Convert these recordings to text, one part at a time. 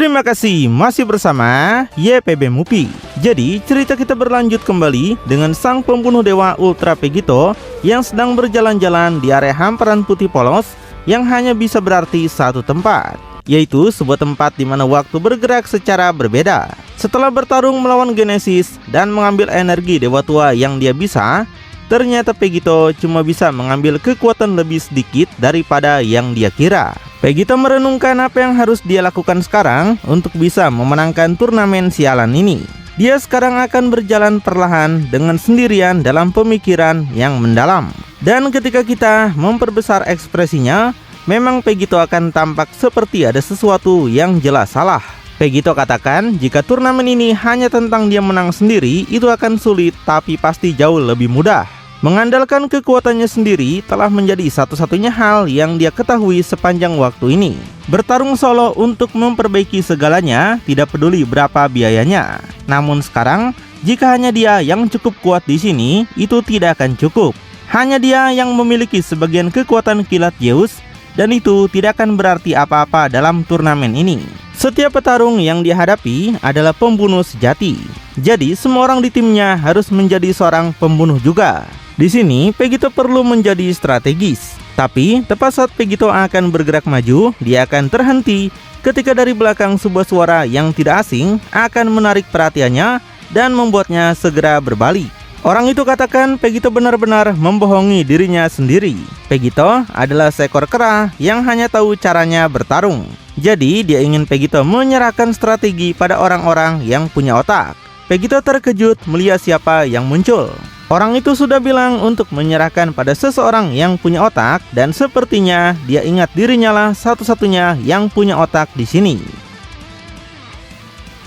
Terima kasih masih bersama YPB Movie. Jadi cerita kita berlanjut kembali dengan sang pembunuh dewa Ultra Vegito yang sedang berjalan-jalan di area hamparan putih polos yang hanya bisa berarti satu tempat, yaitu sebuah tempat di mana waktu bergerak secara berbeda. Setelah bertarung melawan Genesis dan mengambil energi dewa tua yang dia bisa, ternyata Vegito cuma bisa mengambil kekuatan lebih sedikit daripada yang dia kira. Vegito merenungkan apa yang harus dia lakukan sekarang untuk bisa memenangkan turnamen sialan ini. Dia sekarang akan berjalan perlahan dengan sendirian dalam pemikiran yang mendalam. Dan ketika kita memperbesar ekspresinya, memang Vegito akan tampak seperti ada sesuatu yang jelas salah. Vegito katakan jika turnamen ini hanya tentang dia menang sendiri, itu akan sulit tapi pasti jauh lebih mudah. Mengandalkan kekuatannya sendiri telah menjadi satu-satunya hal yang dia ketahui sepanjang waktu ini. Bertarung solo untuk memperbaiki segalanya, tidak peduli berapa biayanya. Namun sekarang, jika hanya dia yang cukup kuat di sini, itu tidak akan cukup. Hanya dia yang memiliki sebagian kekuatan kilat Zeus, dan itu tidak akan berarti apa-apa dalam turnamen ini. Setiap petarung yang dihadapi adalah pembunuh sejati. Jadi semua orang di timnya harus menjadi seorang pembunuh juga. Di sini Vegito perlu menjadi strategis. Tapi tepat saat Vegito akan bergerak maju, dia akan terhenti ketika dari belakang sebuah suara yang tidak asing akan menarik perhatiannya dan membuatnya segera berbalik. Orang itu katakan Vegito benar-benar membohongi dirinya sendiri. Vegito adalah seekor kera yang hanya tahu caranya bertarung. Jadi dia ingin Vegito menyerahkan strategi pada orang-orang yang punya otak. Vegito terkejut melihat siapa yang muncul. Orang itu sudah bilang untuk menyerahkan pada seseorang yang punya otak, dan sepertinya dia ingat dirinya lah satu-satunya yang punya otak di sini.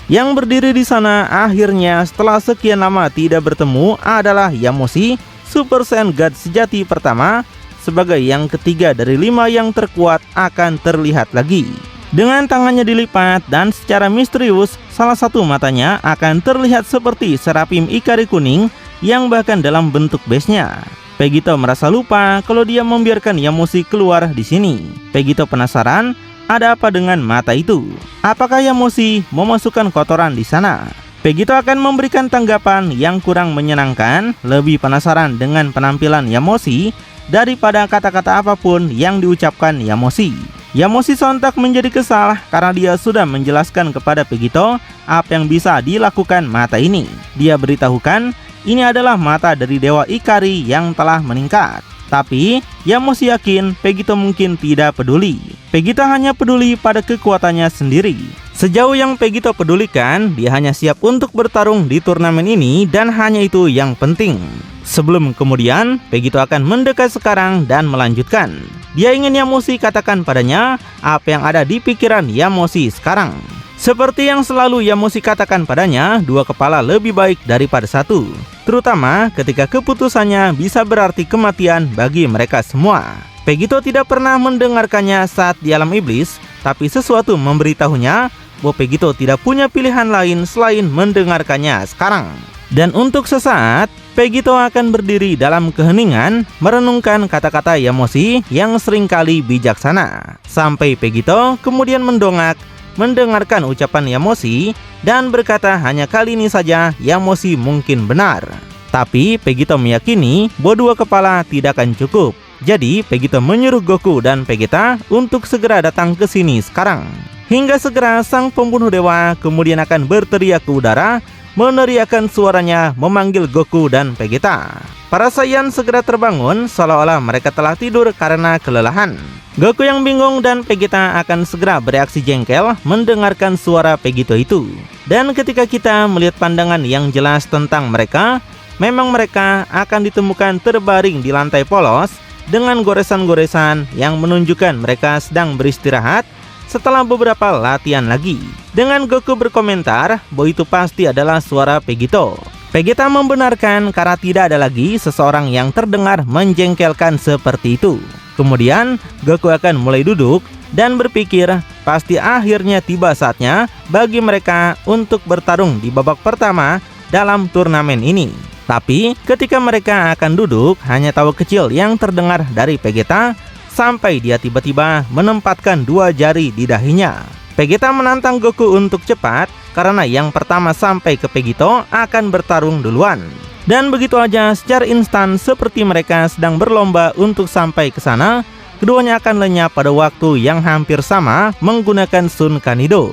Yang berdiri di sana akhirnya setelah sekian lama tidak bertemu adalah Yamoshi, Super Saiyan God sejati pertama, sebagai yang ketiga dari 5 yang terkuat akan terlihat lagi. Dengan tangannya dilipat dan secara misterius, salah satu matanya akan terlihat seperti serapim Ikari kuning yang bahkan dalam bentuk base-nya. Vegito merasa lupa kalau dia membiarkan Yamoshi keluar di sini. Vegito penasaran ada apa dengan mata itu. Apakah Yamoshi memasukkan kotoran di sana? Vegito akan memberikan tanggapan yang kurang menyenangkan, lebih penasaran dengan penampilan Yamoshi daripada kata-kata apapun yang diucapkan Yamoshi. Yamoshi sontak menjadi kesal karena dia sudah menjelaskan kepada Vegito apa yang bisa dilakukan mata ini. Dia beritahukan ini adalah mata dari Dewa Ikari yang telah meningkat. Tapi Yamoshi yakin Vegito mungkin tidak peduli. Vegito hanya peduli pada kekuatannya sendiri. Sejauh yang Vegito pedulikan, dia hanya siap untuk bertarung di turnamen ini dan hanya itu yang penting. Sebelum kemudian, Vegito akan mendekat sekarang dan melanjutkan. Dia ingin Yamoshi katakan padanya apa yang ada di pikiran Yamoshi sekarang. Seperti yang selalu Yamoshi katakan padanya, 2 kepala lebih baik daripada 1. Terutama ketika keputusannya bisa berarti kematian bagi mereka semua. Vegito tidak pernah mendengarkannya saat di alam iblis, tapi sesuatu memberitahunya bahwa Vegito tidak punya pilihan lain selain mendengarkannya sekarang. Dan untuk sesaat, Vegito akan berdiri dalam keheningan, merenungkan kata-kata Yamoshi yang seringkali bijaksana. Sampai Vegito kemudian mendongak, mendengarkan ucapan Yamoshi dan berkata hanya kali ini saja Yamoshi mungkin benar. Tapi Vegito meyakini bahwa 2 kepala tidak akan cukup. Jadi Vegito menyuruh Goku dan Vegeta untuk segera datang ke sini sekarang. Hingga segera sang pembunuh dewa kemudian akan berteriak ke udara, meneriakkan suaranya memanggil Goku dan Vegeta. Para Saiyan segera terbangun seolah-olah mereka telah tidur karena kelelahan. Goku yang bingung dan Vegeta akan segera bereaksi jengkel mendengarkan suara Vegito itu. Dan ketika kita melihat pandangan yang jelas tentang mereka, memang mereka akan ditemukan terbaring di lantai polos dengan goresan-goresan yang menunjukkan mereka sedang beristirahat setelah beberapa latihan lagi. Dengan Goku berkomentar bahwa itu pasti adalah suara Vegito. Vegeta membenarkan karena tidak ada lagi seseorang yang terdengar menjengkelkan seperti itu. Kemudian Goku akan mulai duduk dan berpikir pasti akhirnya tiba saatnya bagi mereka untuk bertarung di babak pertama dalam turnamen ini. Tapi ketika mereka akan duduk, hanya tawa kecil yang terdengar dari Vegeta sampai dia tiba-tiba menempatkan 2 jari di dahinya. Vegeta menantang Goku untuk cepat karena yang pertama sampai ke Vegito akan bertarung duluan. Dan begitu aja secara instan seperti mereka sedang berlomba untuk sampai ke sana, keduanya akan lenyap pada waktu yang hampir sama menggunakan Sun Kanido.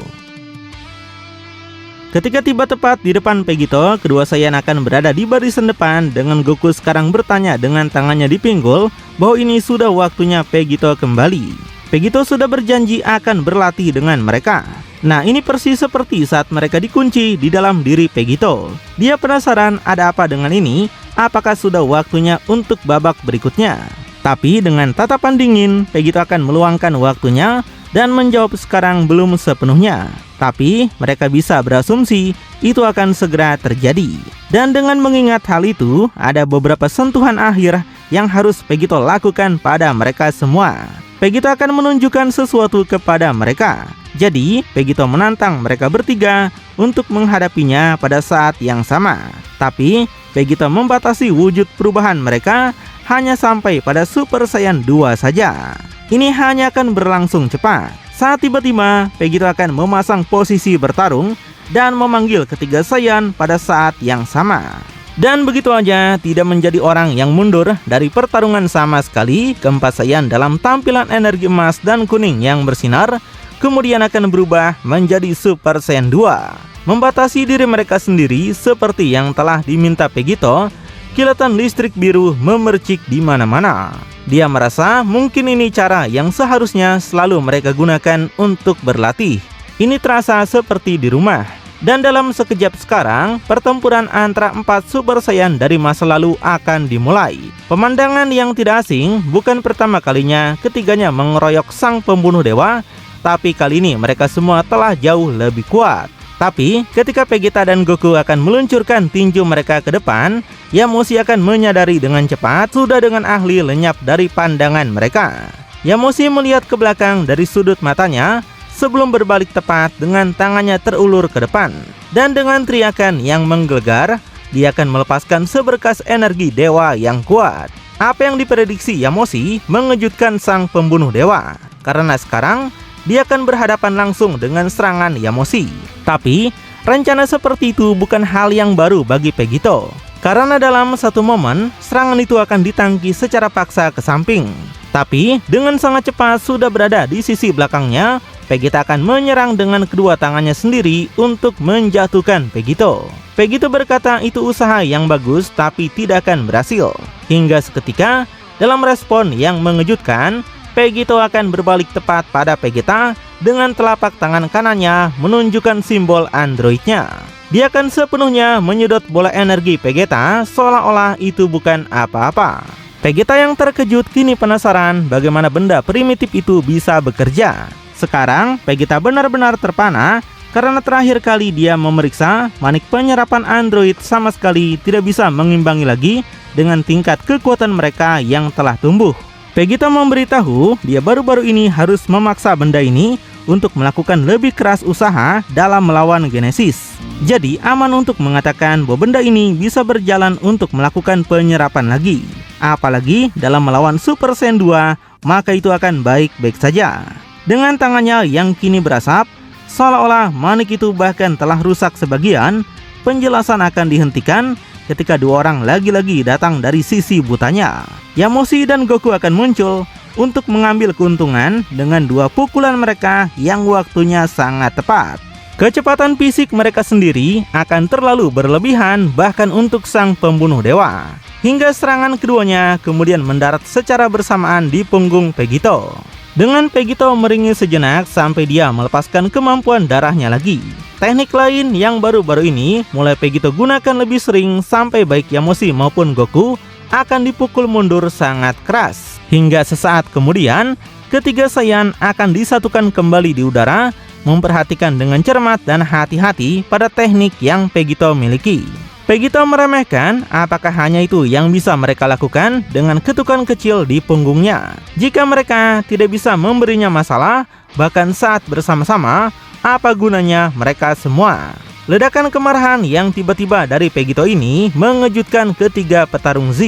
Ketika tiba tepat di depan Vegito, kedua Saiyan akan berada di barisan depan dengan Goku sekarang bertanya dengan tangannya di pinggul bahwa ini sudah waktunya Vegito kembali. Vegito sudah berjanji akan berlatih dengan mereka. Nah, ini persis seperti saat mereka dikunci di dalam diri Vegito. Dia penasaran ada apa dengan ini, apakah sudah waktunya untuk babak berikutnya. Tapi dengan tatapan dingin, Vegito akan meluangkan waktunya dan menjawab sekarang belum sepenuhnya. Tapi mereka bisa berasumsi itu akan segera terjadi. Dan dengan mengingat hal itu, ada beberapa sentuhan akhir yang harus Vegito lakukan pada mereka semua. Vegito akan menunjukkan sesuatu kepada mereka. Jadi, Vegito menantang mereka bertiga untuk menghadapinya pada saat yang sama. Tapi, Vegito membatasi wujud perubahan mereka hanya sampai pada Super Saiyan 2 saja. Ini hanya akan berlangsung cepat. Saat tiba-tiba, Vegito akan memasang posisi bertarung dan memanggil ketiga Saiyan pada saat yang sama. Dan begitu aja, tidak menjadi orang yang mundur dari pertarungan sama sekali. Keempat Saiyan dalam tampilan energi emas dan kuning yang bersinar kemudian akan berubah menjadi Super Saiyan 2. Membatasi diri mereka sendiri seperti yang telah diminta Vegito, kilatan listrik biru memercik di mana-mana. Dia merasa mungkin ini cara yang seharusnya selalu mereka gunakan untuk berlatih. Ini terasa seperti di rumah. Dan dalam sekejap sekarang, pertempuran antara 4 Super Saiyan dari masa lalu akan dimulai. Pemandangan yang tidak asing, bukan pertama kalinya ketiganya mengeroyok sang pembunuh dewa, tapi kali ini mereka semua telah jauh lebih kuat. Tapi ketika Vegeta dan Goku akan meluncurkan tinju mereka ke depan, Yamoshi akan menyadari dengan cepat sudah dengan ahli lenyap dari pandangan mereka. Yamoshi melihat ke belakang dari sudut matanya sebelum berbalik tepat dengan tangannya terulur ke depan. Dan dengan teriakan yang menggelegar, dia akan melepaskan seberkas energi dewa yang kuat. Apa yang diprediksi Yamoshi mengejutkan sang pembunuh dewa, karena sekarang dia akan berhadapan langsung dengan serangan Yamoshi. Tapi, rencana seperti itu bukan hal yang baru bagi Vegito, karena dalam satu momen, serangan itu akan ditangkis secara paksa ke samping. Tapi, dengan sangat cepat sudah berada di sisi belakangnya, Vegeta akan menyerang dengan kedua tangannya sendiri untuk menjatuhkan Vegito. Vegito berkata itu usaha yang bagus tapi tidak akan berhasil. Hingga seketika, dalam respon yang mengejutkan, Vegito akan berbalik tepat pada Vegeta dengan telapak tangan kanannya menunjukkan simbol androidnya. Dia akan sepenuhnya menyedot bola energi Vegeta seolah-olah itu bukan apa-apa. Vegeta yang terkejut kini penasaran bagaimana benda primitif itu bisa bekerja. Sekarang, Vegeta benar-benar terpana karena terakhir kali dia memeriksa, manik penyerapan android sama sekali tidak bisa mengimbangi lagi dengan tingkat kekuatan mereka yang telah tumbuh. Vegeta memberitahu dia baru-baru ini harus memaksa benda ini untuk melakukan lebih keras usaha dalam melawan Genesis. Jadi aman untuk mengatakan bahwa benda ini bisa berjalan untuk melakukan penyerapan lagi. Apalagi dalam melawan Super Saiyan 2, maka itu akan baik-baik saja. Dengan tangannya yang kini berasap, seolah-olah manik itu bahkan telah rusak sebagian, penjelasan akan dihentikan ketika dua orang lagi-lagi datang dari sisi butanya. Yamoshi dan Goku akan muncul untuk mengambil keuntungan dengan dua pukulan mereka yang waktunya sangat tepat. Kecepatan fisik mereka sendiri akan terlalu berlebihan bahkan untuk sang pembunuh dewa. Hingga serangan keduanya kemudian mendarat secara bersamaan di punggung Vegito. Dengan Vegito meringis sejenak sampai dia melepaskan kemampuan darahnya lagi. Teknik lain yang baru-baru ini mulai Vegito gunakan lebih sering sampai baik Yamoshi maupun Goku akan dipukul mundur sangat keras. Hingga sesaat kemudian, ketiga Saiyan akan disatukan kembali di udara, memperhatikan dengan cermat dan hati-hati pada teknik yang Vegito miliki. Vegito meremehkan apakah hanya itu yang bisa mereka lakukan dengan ketukan kecil di punggungnya. Jika mereka tidak bisa memberinya masalah, bahkan saat bersama-sama, apa gunanya mereka semua? Ledakan kemarahan yang tiba-tiba dari Vegito ini mengejutkan ketiga petarung Z.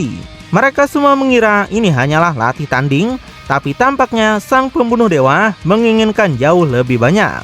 Mereka semua mengira ini hanyalah latih tanding, tapi tampaknya sang pembunuh dewa menginginkan jauh lebih banyak.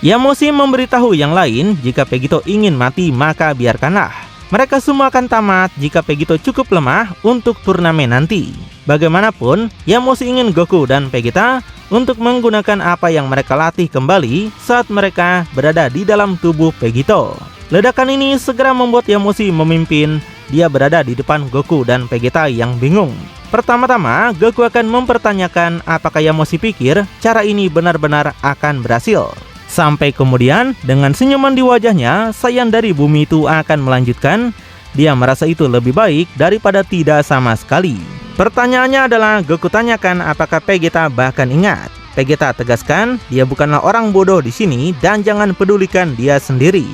Yamoshi memberitahu yang lain jika Vegito ingin mati maka biarkanlah. Mereka semua akan tamat jika Vegito cukup lemah untuk turnamen nanti. Bagaimanapun, Yamoshi ingin Goku dan Vegeta untuk menggunakan apa yang mereka latih kembali saat mereka berada di dalam tubuh Vegito. Ledakan ini segera membuat Yamoshi memimpin. Dia berada di depan Goku dan Vegeta yang bingung. Pertama-tama, Goku akan mempertanyakan apakah Yamoshi pikir cara ini benar-benar akan berhasil. Sampai kemudian, dengan senyuman di wajahnya, Saiyan dari bumi itu akan melanjutkan. Dia merasa itu lebih baik daripada tidak sama sekali. Pertanyaannya adalah, Goku tanyakan apakah Vegeta bahkan ingat. Vegeta tegaskan, dia bukanlah orang bodoh di sini dan jangan pedulikan dia sendiri.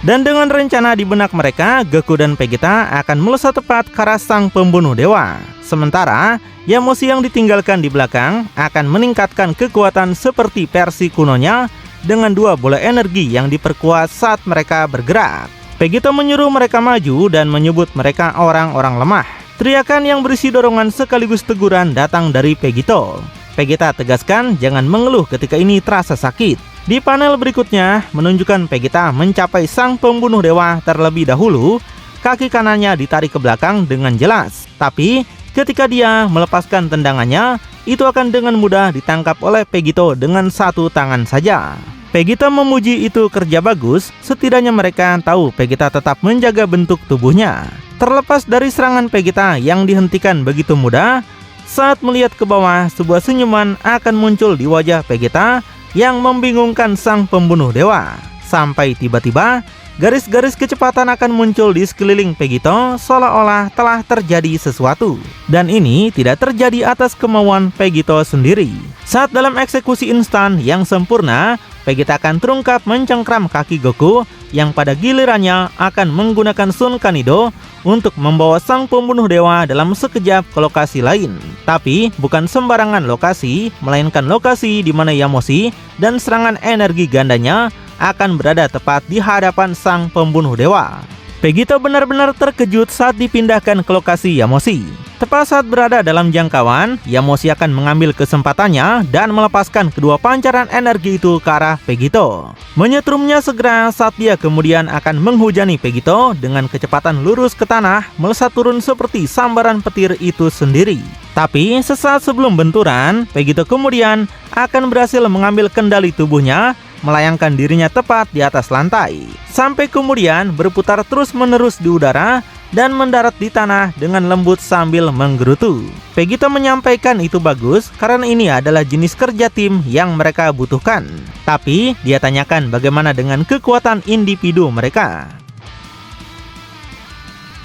Dan dengan rencana di benak mereka, Goku dan Vegeta akan melesat tepat ke arah sang pembunuh dewa. Sementara, Yamoshi yang ditinggalkan di belakang akan meningkatkan kekuatan seperti versi kunonya dengan 2 bola energi yang diperkuat saat mereka bergerak. Vegeta menyuruh mereka maju dan menyebut mereka orang-orang lemah. Teriakan yang berisi dorongan sekaligus teguran datang dari Vegito. Vegeta tegaskan jangan mengeluh ketika ini terasa sakit. Di panel berikutnya menunjukkan Vegeta mencapai sang pembunuh dewa terlebih dahulu. Kaki kanannya ditarik ke belakang dengan jelas. Tapi ketika dia melepaskan tendangannya, itu akan dengan mudah ditangkap oleh Vegito dengan 1 tangan saja. Vegeta memuji itu kerja bagus, setidaknya mereka tahu Vegeta tetap menjaga bentuk tubuhnya. Terlepas dari serangan Vegeta yang dihentikan begitu mudah, saat melihat ke bawah, sebuah senyuman akan muncul di wajah Vegeta yang membingungkan sang pembunuh dewa. Sampai tiba-tiba, garis-garis kecepatan akan muncul di sekeliling Vegito seolah-olah telah terjadi sesuatu. Dan ini tidak terjadi atas kemauan Vegito sendiri. Saat dalam eksekusi instan yang sempurna, Vegeta akan terungkap mencengkram kaki Goku yang pada gilirannya akan menggunakan Sun Kanido untuk membawa sang pembunuh dewa dalam sekejap ke lokasi lain. Tapi bukan sembarangan lokasi, melainkan lokasi di mana Yamoshi dan serangan energi gandanya akan berada tepat di hadapan sang pembunuh dewa. Vegito benar-benar terkejut saat dipindahkan ke lokasi Yamoshi. Tepat saat berada dalam jangkauan, Yamoshi akan mengambil kesempatannya dan melepaskan kedua pancaran energi itu ke arah Vegito. Menyetrumnya segera saat dia kemudian akan menghujani Vegito dengan kecepatan lurus ke tanah, melesat turun seperti sambaran petir itu sendiri. Tapi sesaat sebelum benturan, Vegito kemudian akan berhasil mengambil kendali tubuhnya, melayangkan dirinya tepat di atas lantai, sampai kemudian berputar terus-menerus di udara dan mendarat di tanah dengan lembut sambil menggerutu. Vegito menyampaikan itu bagus karena ini adalah jenis kerja tim yang mereka butuhkan. Tapi dia tanyakan bagaimana dengan kekuatan individu mereka.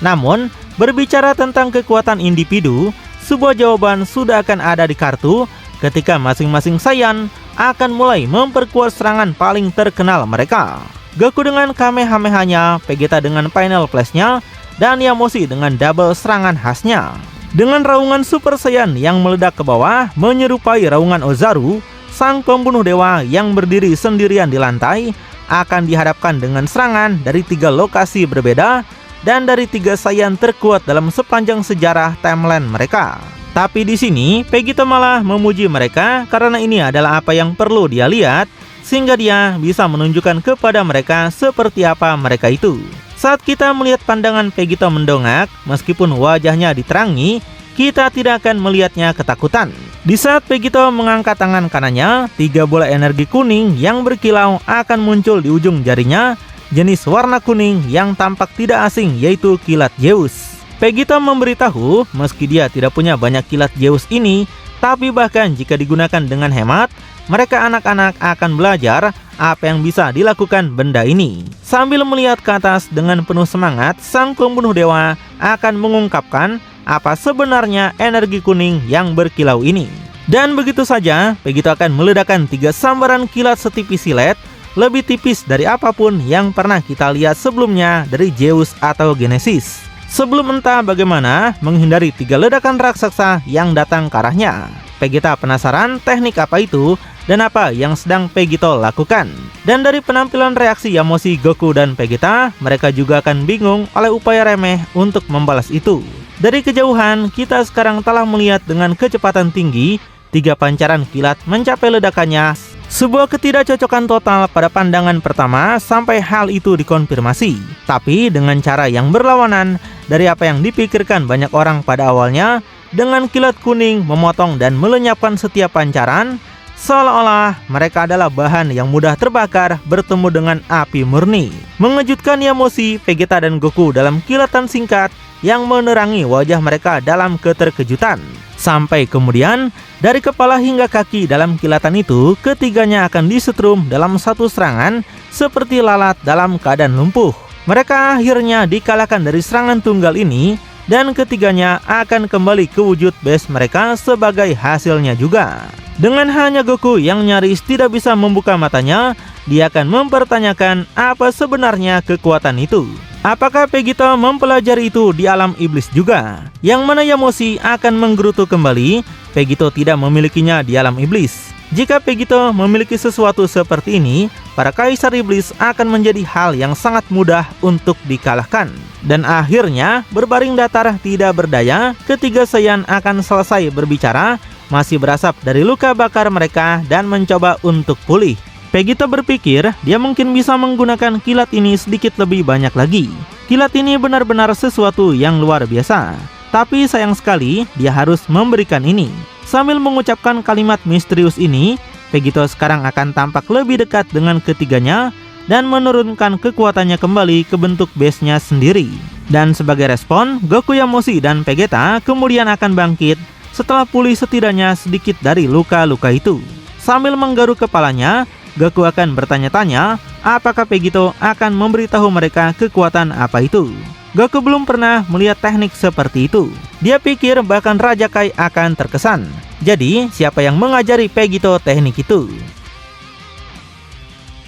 Namun, berbicara tentang kekuatan individu, sebuah jawaban sudah akan ada di kartu ketika masing-masing Saiyan akan mulai memperkuat serangan paling terkenal mereka. Goku dengan Kamehameha-nya, Vegeta dengan Final Flash-nya, dan Yamoshi dengan double serangan khasnya. Dengan raungan Super Saiyan yang meledak ke bawah menyerupai raungan Ozaru, sang pembunuh dewa yang berdiri sendirian di lantai akan dihadapkan dengan serangan dari 3 lokasi berbeda dan dari 3 Saiyan terkuat dalam sepanjang sejarah timeline mereka. Tapi di sini Vegito malah memuji mereka karena ini adalah apa yang perlu dia lihat, sehingga dia bisa menunjukkan kepada mereka seperti apa mereka itu. Saat kita melihat pandangan Vegito mendongak, meskipun wajahnya diterangi, kita tidak akan melihatnya ketakutan. Di saat Vegito mengangkat tangan kanannya, 3 bola energi kuning yang berkilau akan muncul di ujung jarinya, jenis warna kuning yang tampak tidak asing yaitu kilat Zeus. Vegito memberitahu meski dia tidak punya banyak kilat Zeus ini, tapi bahkan jika digunakan dengan hemat, mereka anak-anak akan belajar apa yang bisa dilakukan benda ini. Sambil melihat ke atas dengan penuh semangat, sang pembunuh dewa akan mengungkapkan apa sebenarnya energi kuning yang berkilau ini. Dan begitu saja, Vegito akan meledakkan 3 sambaran kilat setipis silet, lebih tipis dari apapun yang pernah kita lihat sebelumnya dari Zeus atau Genesis. Sebelum entah bagaimana menghindari 3 ledakan raksasa yang datang ke arahnya. Vegeta penasaran teknik apa itu dan apa yang sedang Vegito lakukan. Dan dari penampilan reaksi Yamoshi, Goku, dan Vegeta, mereka juga akan bingung oleh upaya remeh untuk membalas itu. Dari kejauhan, kita sekarang telah melihat dengan kecepatan tinggi 3 pancaran kilat mencapai ledakannya Sebuah ketidakcocokan total pada pandangan pertama sampai hal itu dikonfirmasi, tapi dengan cara yang berlawanan dari apa yang dipikirkan banyak orang pada awalnya. Dengan kilat kuning memotong dan melenyapkan setiap pancaran, seolah-olah mereka adalah bahan yang mudah terbakar bertemu dengan api murni. Mengejutkan Yamoshi, Vegeta, dan Goku dalam kilatan singkat yang menerangi wajah mereka dalam keterkejutan. Sampai kemudian, dari kepala hingga kaki dalam kilatan itu, ketiganya akan disetrum dalam satu serangan seperti lalat dalam keadaan lumpuh. Mereka akhirnya dikalahkan dari serangan tunggal ini, dan ketiganya akan kembali ke wujud base mereka sebagai hasilnya juga. Dengan hanya Goku yang nyaris tidak bisa membuka matanya, dia akan mempertanyakan apa sebenarnya kekuatan itu. Apakah Vegeta mempelajari itu di alam iblis juga? Yang mana Yamoshi akan menggerutu kembali, Vegeta tidak memilikinya di alam iblis. Jika Vegeta memiliki sesuatu seperti ini, para kaisar iblis akan menjadi hal yang sangat mudah untuk dikalahkan. Dan akhirnya, berbaring datar tidak berdaya, ketiga Saiyan akan selesai berbicara, masih berasap dari luka bakar mereka dan mencoba untuk pulih. Vegeta berpikir dia mungkin bisa menggunakan kilat ini sedikit lebih banyak lagi. Kilat ini benar-benar sesuatu yang luar biasa. Tapi sayang sekali dia harus memberikan ini. Sambil mengucapkan kalimat misterius ini, Vegeta sekarang akan tampak lebih dekat dengan ketiganya dan menurunkan kekuatannya kembali ke bentuk base-nya sendiri. Dan sebagai respon, Goku, Yamoshi, dan Vegeta kemudian akan bangkit setelah pulih setidaknya sedikit dari luka-luka itu. Sambil menggaruk kepalanya, Goku akan bertanya-tanya apakah Vegeta akan memberitahu mereka kekuatan apa itu. Goku belum pernah melihat teknik seperti itu. Dia pikir bahkan Raja Kai akan terkesan. Jadi, siapa yang mengajari Vegeta teknik itu?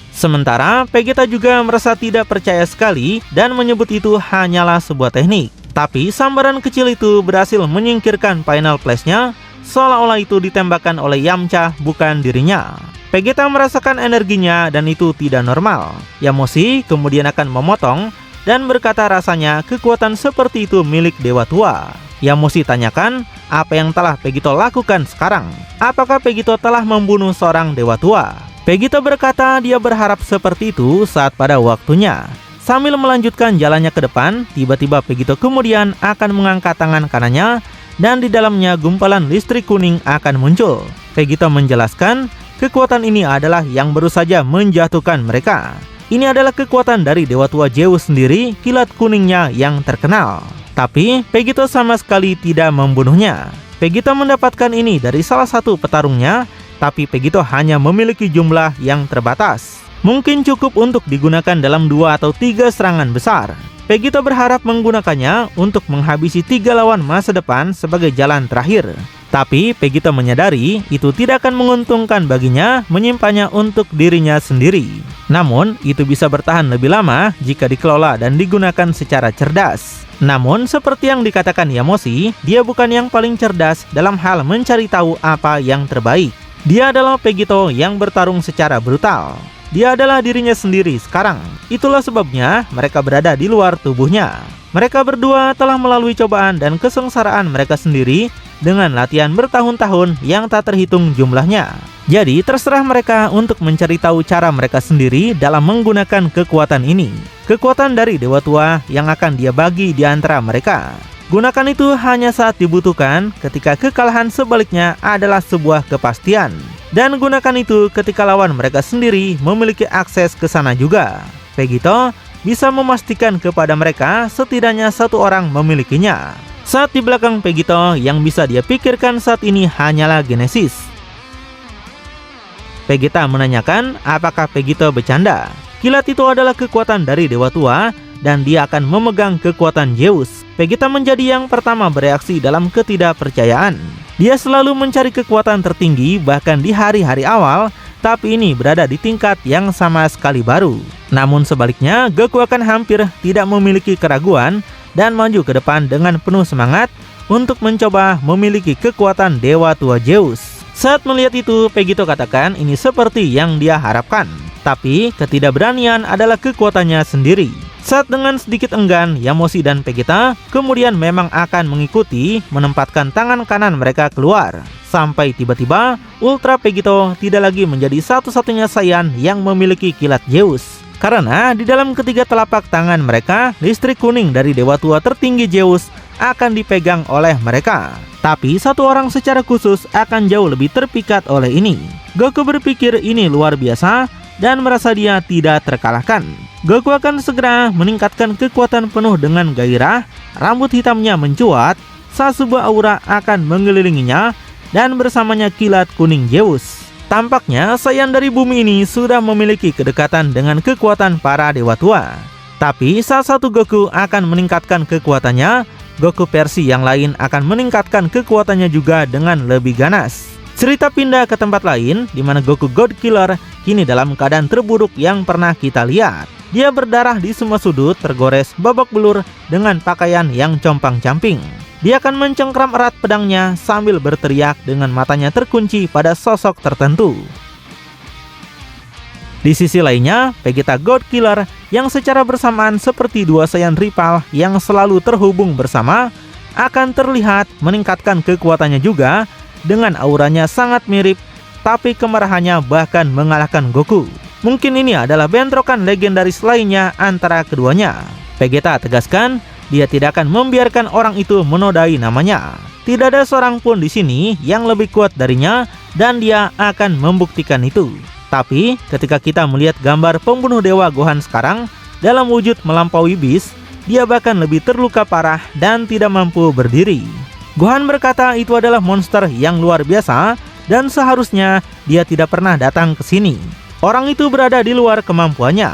Sementara, Vegeta juga merasa tidak percaya sekali dan menyebut itu hanyalah sebuah teknik. Tapi, sambaran kecil itu berhasil menyingkirkan final flash-nya, seolah-olah itu ditembakkan oleh Yamcha, bukan dirinya. Vegeta merasakan energinya dan itu tidak normal. Yamoshi kemudian akan memotong dan berkata rasanya kekuatan seperti itu milik Dewa Tua. Yamoshi tanyakan apa yang telah Vegeta lakukan sekarang. Apakah Vegeta telah membunuh seorang Dewa Tua? Vegeta berkata dia berharap seperti itu saat pada waktunya. Sambil melanjutkan jalannya ke depan, tiba-tiba Vegeta kemudian akan mengangkat tangan kanannya dan di dalamnya gumpalan listrik kuning akan muncul. Vegeta menjelaskan kekuatan ini adalah yang baru saja menjatuhkan mereka. Ini adalah kekuatan dari Dewa Tua Zeus sendiri, kilat kuningnya yang terkenal. Tapi Vegeta sama sekali tidak membunuhnya. Vegeta mendapatkan ini dari salah satu petarungnya, tapi Vegeta hanya memiliki jumlah yang terbatas. Mungkin cukup untuk digunakan dalam 2 atau 3 serangan besar. Vegeta berharap menggunakannya untuk menghabisi 3 lawan masa depan sebagai jalan terakhir. Tapi Vegeta menyadari itu tidak akan menguntungkan baginya menyimpannya untuk dirinya sendiri. Namun, itu bisa bertahan lebih lama jika dikelola dan digunakan secara cerdas. Namun, seperti yang dikatakan Yamoshi, dia bukan yang paling cerdas dalam hal mencari tahu apa yang terbaik. Dia adalah Vegeta yang bertarung secara brutal. Dia adalah dirinya sendiri sekarang. Itulah sebabnya mereka berada di luar tubuhnya. Mereka berdua telah melalui cobaan dan kesengsaraan mereka sendiri dengan latihan bertahun-tahun yang tak terhitung jumlahnya. Jadi terserah mereka untuk mencari tahu cara mereka sendiri dalam menggunakan kekuatan ini. Kekuatan dari Dewa Tua yang akan dia bagi di antara mereka. Gunakan itu hanya saat dibutuhkan, ketika kekalahan sebaliknya adalah sebuah kepastian. Dan gunakan itu ketika lawan mereka sendiri memiliki akses ke sana juga. Vegeta bisa memastikan kepada mereka setidaknya satu orang memilikinya. Saat di belakang Vegeta yang bisa dia pikirkan saat ini hanyalah Genesis. Vegeta menanyakan apakah Vegeta bercanda. Kilat itu adalah kekuatan dari Dewa Tua dan dia akan memegang kekuatan Zeus. Vegeta menjadi yang pertama bereaksi dalam ketidakpercayaan. Dia selalu mencari kekuatan tertinggi bahkan di hari-hari awal, tapi ini berada di tingkat yang sama sekali baru. Namun sebaliknya, Goku akan hampir tidak memiliki keraguan dan maju ke depan dengan penuh semangat untuk mencoba memiliki kekuatan Dewa Tua Zeus. Saat melihat itu, Vegeta katakan ini seperti yang dia harapkan. Tapi ketidakberanian adalah kekuatannya sendiri. Saat dengan sedikit enggan, Yamoshi dan Vegeta kemudian memang akan mengikuti menempatkan tangan kanan mereka keluar. Sampai tiba-tiba Ultra Vegito tidak lagi menjadi satu-satunya Saiyan yang memiliki kilat Zeus. Karena di dalam ketiga telapak tangan mereka, listrik kuning dari Dewa Tua tertinggi Zeus akan dipegang oleh mereka. Tapi satu orang secara khusus akan jauh lebih terpikat oleh ini. Goku berpikir ini luar biasa dan merasa dia tidak terkalahkan. Goku akan segera meningkatkan kekuatan penuh dengan gairah. Rambut hitamnya mencuat saat sebuah aura akan mengelilinginya dan bersamanya kilat kuning Zeus. Tampaknya Saiyan dari bumi ini sudah memiliki kedekatan dengan kekuatan para Dewa Tua. Tapi salah satu Goku akan meningkatkan kekuatannya, Goku versi yang lain akan meningkatkan kekuatannya juga dengan lebih ganas. Cerita pindah ke tempat lain, di mana Goku God Killer kini dalam keadaan terburuk yang pernah kita lihat. Dia berdarah di semua sudut, tergores babak belur dengan pakaian yang compang-camping. Dia akan mencengkram erat pedangnya sambil berteriak dengan matanya terkunci pada sosok tertentu. Di sisi lainnya, Vegeta God Killer yang secara bersamaan seperti dua Saiyan rival yang selalu terhubung bersama akan terlihat meningkatkan kekuatannya juga dengan auranya sangat mirip, tapi kemarahannya bahkan mengalahkan Goku. Mungkin ini adalah bentrokan legendaris lainnya antara keduanya. Vegeta tegaskan, dia tidak akan membiarkan orang itu menodai namanya. Tidak ada seorang pun di sini yang lebih kuat darinya dan dia akan membuktikan itu. Tapi ketika kita melihat gambar pembunuh dewa Gohan sekarang dalam wujud melampaui Beast, dia bahkan lebih terluka parah dan tidak mampu berdiri. Gohan berkata itu adalah monster yang luar biasa dan seharusnya dia tidak pernah datang ke sini. Orang itu berada di luar kemampuannya.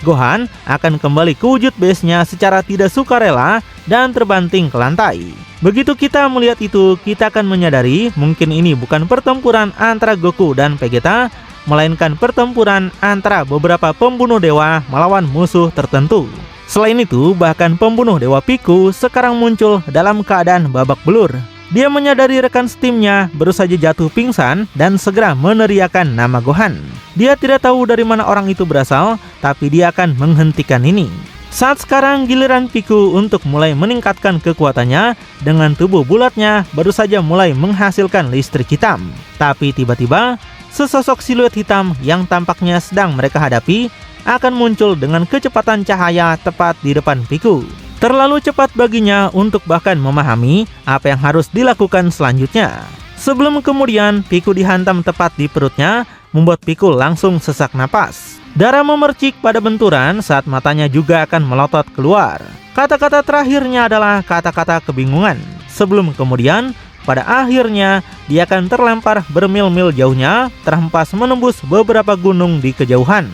Gohan akan kembali ke wujud base-nya secara tidak sukarela dan terbanting ke lantai. Begitu kita melihat itu, kita akan menyadari mungkin ini bukan pertempuran antara Goku dan Vegeta, melainkan pertempuran antara beberapa pembunuh dewa melawan musuh tertentu. Selain itu, bahkan pembunuh dewa Piku sekarang muncul dalam keadaan babak belur. Dia menyadari rekan setimnya baru saja jatuh pingsan dan segera meneriakkan nama Gohan. Dia tidak tahu dari mana orang itu berasal, tapi dia akan menghentikan ini. Saat sekarang giliran Piku untuk mulai meningkatkan kekuatannya dengan tubuh bulatnya baru saja mulai menghasilkan listrik hitam. Tapi tiba-tiba, sesosok siluet hitam yang tampaknya sedang mereka hadapi akan muncul dengan kecepatan cahaya tepat di depan Piku. Terlalu cepat baginya untuk bahkan memahami apa yang harus dilakukan selanjutnya. Sebelum kemudian Piku dihantam tepat di perutnya, membuat Piku langsung sesak napas. Darah memercik pada benturan saat matanya juga akan melotot keluar. Kata-kata terakhirnya adalah kata-kata kebingungan. Sebelum kemudian, pada akhirnya dia akan terlempar bermil-mil jauhnya, terhempas menembus beberapa gunung di kejauhan.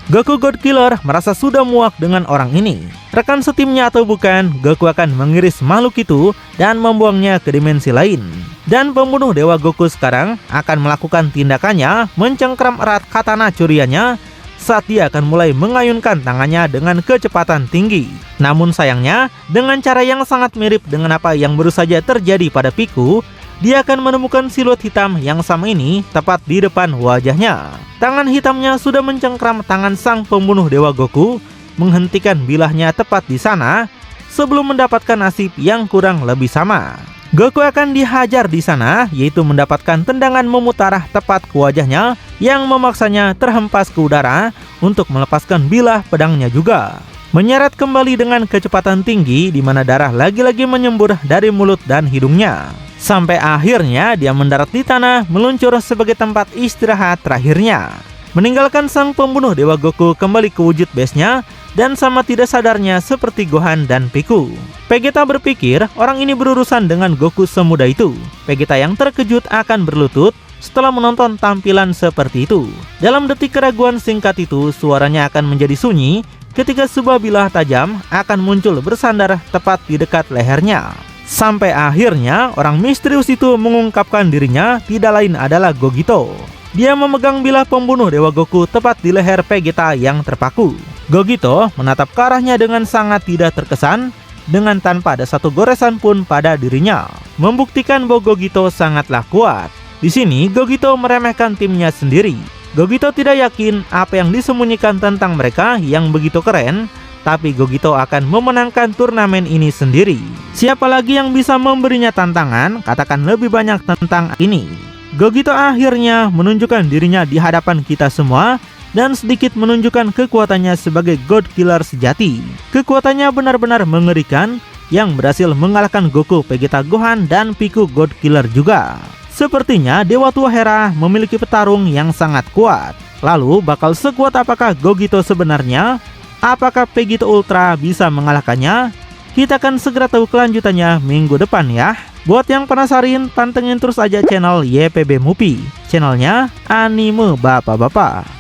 Goku God Killer merasa sudah muak dengan orang ini. Rekan setimnya atau bukan, Goku akan mengiris makhluk itu dan membuangnya ke dimensi lain. Dan pembunuh dewa Goku sekarang akan melakukan tindakannya mencengkram erat katana curiannya saat dia akan mulai mengayunkan tangannya dengan kecepatan tinggi. Namun sayangnya, dengan cara yang sangat mirip dengan apa yang baru saja terjadi pada Piku, dia akan menemukan siluet hitam yang sama ini tepat di depan wajahnya. Tangan hitamnya sudah mencengkram tangan sang pembunuh dewa Goku, menghentikan bilahnya tepat di sana sebelum mendapatkan nasib yang kurang lebih sama. Goku akan dihajar di sana, yaitu mendapatkan tendangan memutarah tepat ke wajahnya yang memaksanya terhempas ke udara untuk melepaskan bilah pedangnya juga. Menyeret kembali dengan kecepatan tinggi di mana darah lagi-lagi menyembur dari mulut dan hidungnya. Sampai akhirnya dia mendarat di tanah meluncur sebagai tempat istirahat terakhirnya. Meninggalkan sang pembunuh dewa Goku kembali ke wujud base-nya dan sama tidak sadarnya seperti Gohan dan Piku. Vegeta berpikir orang ini berurusan dengan Goku semudah itu. Vegeta yang terkejut akan berlutut setelah menonton tampilan seperti itu. Dalam detik keraguan singkat itu, suaranya akan menjadi sunyi ketika sebuah bilah tajam akan muncul bersandar tepat di dekat lehernya. Sampai akhirnya orang misterius itu mengungkapkan dirinya tidak lain adalah Gogito. Dia memegang bilah pembunuh dewa Goku tepat di leher Vegeta yang terpaku. Gogito menatap ke arahnya dengan sangat tidak terkesan, dengan tanpa ada satu goresan pun pada dirinya, membuktikan bahwa Gogito sangatlah kuat. Di sini Gogito meremehkan timnya sendiri. Gogito tidak yakin apa yang disembunyikan tentang mereka yang begitu keren, tapi Gogito akan memenangkan turnamen ini sendiri. Siapa lagi yang bisa memberinya tantangan? Katakan lebih banyak tentang ini. Gogito akhirnya menunjukkan dirinya di hadapan kita semua dan sedikit menunjukkan kekuatannya sebagai God Killer sejati. Kekuatannya benar-benar mengerikan yang berhasil mengalahkan Goku, Vegeta, Gohan, dan Piku God Killer juga. Sepertinya Dewa Tua Hera memiliki petarung yang sangat kuat. Lalu bakal sekuat apakah Gogito sebenarnya? Apakah Vegito Ultra bisa mengalahkannya? Kita akan segera tahu kelanjutannya minggu depan ya. Buat yang penasaran, pantengin terus aja channel YPB Movie, channelnya anime bapak-bapak.